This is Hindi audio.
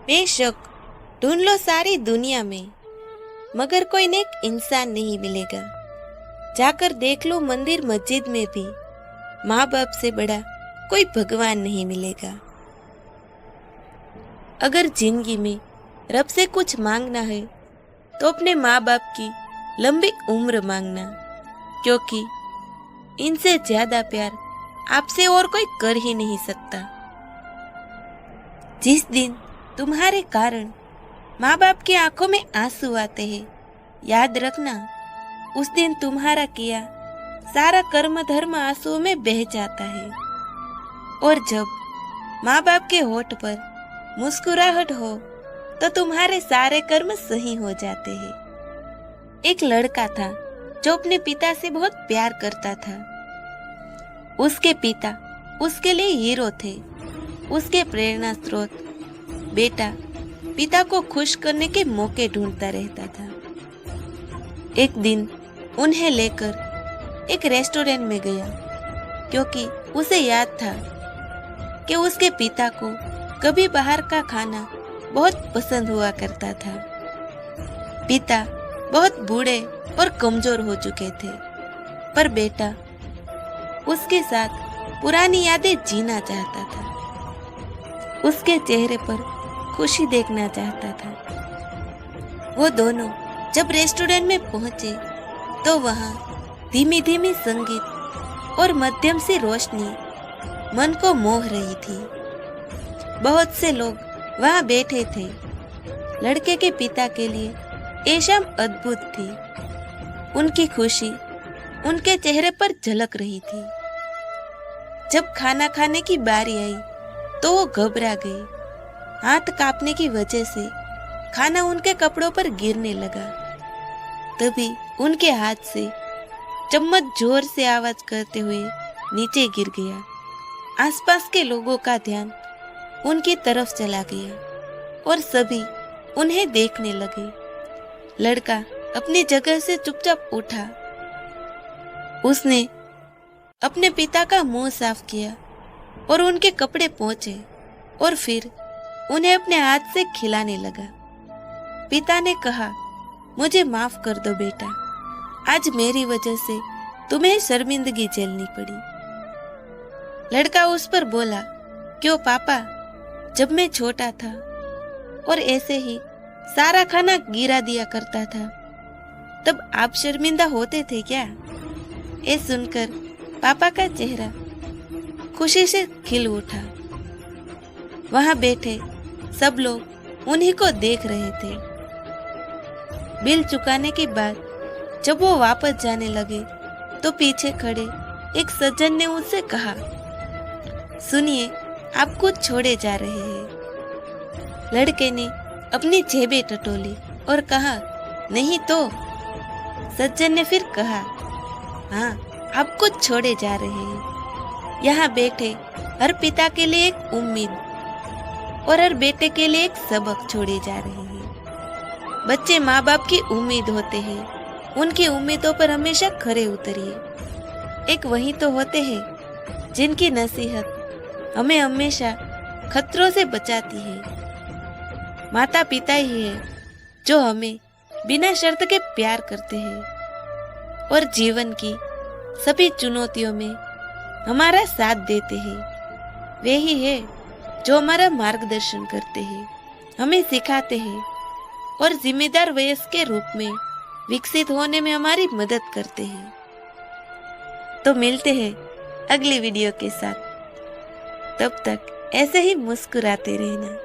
बेशक ढूंढ लो सारी दुनिया में, मगर कोई नेक इंसान नहीं मिलेगा। जाकर देख लो मंदिर मस्जिद में भी, माँ बाप से बड़ा कोई भगवान नहीं मिलेगा। अगर जिंदगी में रब से कुछ मांगना है तो अपने माँ बाप की लंबी उम्र मांगना, क्योंकि इनसे ज्यादा प्यार आपसे और कोई कर ही नहीं सकता। जिस दिन तुम्हारे कारण माँ बाप की आंखों में आंसू आते हैं, याद रखना उस दिन तुम्हारा किया सारा कर्म धर्म आंसुओं में बह जाता है। और जब माँ बाप के होठ पर मुस्कुराहट हो तो तुम्हारे सारे कर्म सही हो जाते हैं। एक लड़का था जो अपने पिता से बहुत प्यार करता था। उसके पिता उसके लिए हीरो थे, उसके प्रेरणा स्रोत। बेटा पिता को खुश करने के मौके ढूंढता रहता था। एक दिन उन्हें लेकर एक रेस्टोरेंट में गया, क्योंकि उसे याद था कि उसके पिता को कभी बाहर का खाना बहुत पसंद हुआ करता था। पिता बहुत बूढ़े और कमजोर हो चुके थे, पर बेटा उसके साथ पुरानी यादें जीना चाहता था। उसके चेहरे पर खुशी देखना चाहता था। वो दोनों जब रेस्टोरेंट में पहुंचे तो वहां धीमी धीमी संगीत और मध्यम सी रोशनी मन को मोह रही थी। बहुत से लोग वहां बैठे थे। लड़के के पिता के लिए ये शाम अद्भुत थी। उनकी खुशी उनके चेहरे पर झलक रही थी। जब खाना खाने की बारी आई तो वो घबरा गए। हाथ कांपने की वजह से खाना उनके कपड़ों पर गिरने लगा। तभी उनके हाथ से चम्मच जोर से आवाज करते हुए नीचे गिर गया। आसपास के लोगों का ध्यान उनकी तरफ चला गया और सभी उन्हें देखने लगे। लड़का अपनी जगह से चुपचाप उठा। उसने अपने पिता का मुंह साफ किया और उनके कपड़े पोंछे और फिर उन्हें अपने हाथ से खिलाने लगा। पिता ने कहा, मुझे माफ कर दो बेटा, आज मेरी वजह से तुम्हें शर्मिंदगी झेलनी पड़ी। लड़का उस पर बोला, क्यों पापा, जब मैं छोटा था और ऐसे ही सारा खाना गिरा दिया करता था तब आप शर्मिंदा होते थे क्या? ये सुनकर पापा का चेहरा खुशी से खिल उठा। वहां बैठे सब लोग उन्हीं को देख रहे थे। बिल चुकाने के बाद जब वो वापस जाने लगे तो पीछे खड़े एक सज्जन ने उनसे कहा, सुनिए, आप कुछ छोड़े जा रहे हैं। लड़के ने अपनी जेबें टटोली और कहा, नहीं तो। सज्जन ने फिर कहा, हाँ, आप कुछ छोड़े जा रहे हैं। यहाँ बैठे हर पिता के लिए एक उम्मीद और हर बेटे के लिए एक सबक छोड़े जा रहे हैं। बच्चे माँ बाप की उम्मीद होते हैं, उनकी उम्मीदों पर हमेशा खरे उतरिए। एक वही तो होते हैं जिनकी नसीहत हमें हमेशा खतरों से बचाती है। माता पिता ही है जो हमें बिना शर्त के प्यार करते हैं और जीवन की सभी चुनौतियों में हमारा साथ देते हैं। वे ही है जो हमारा मार्गदर्शन करते हैं, हमें सिखाते हैं और जिम्मेदार वयस्क के रूप में विकसित होने में हमारी मदद करते हैं। तो मिलते हैं अगली वीडियो के साथ। तब तक ऐसे ही मुस्कुराते रहना।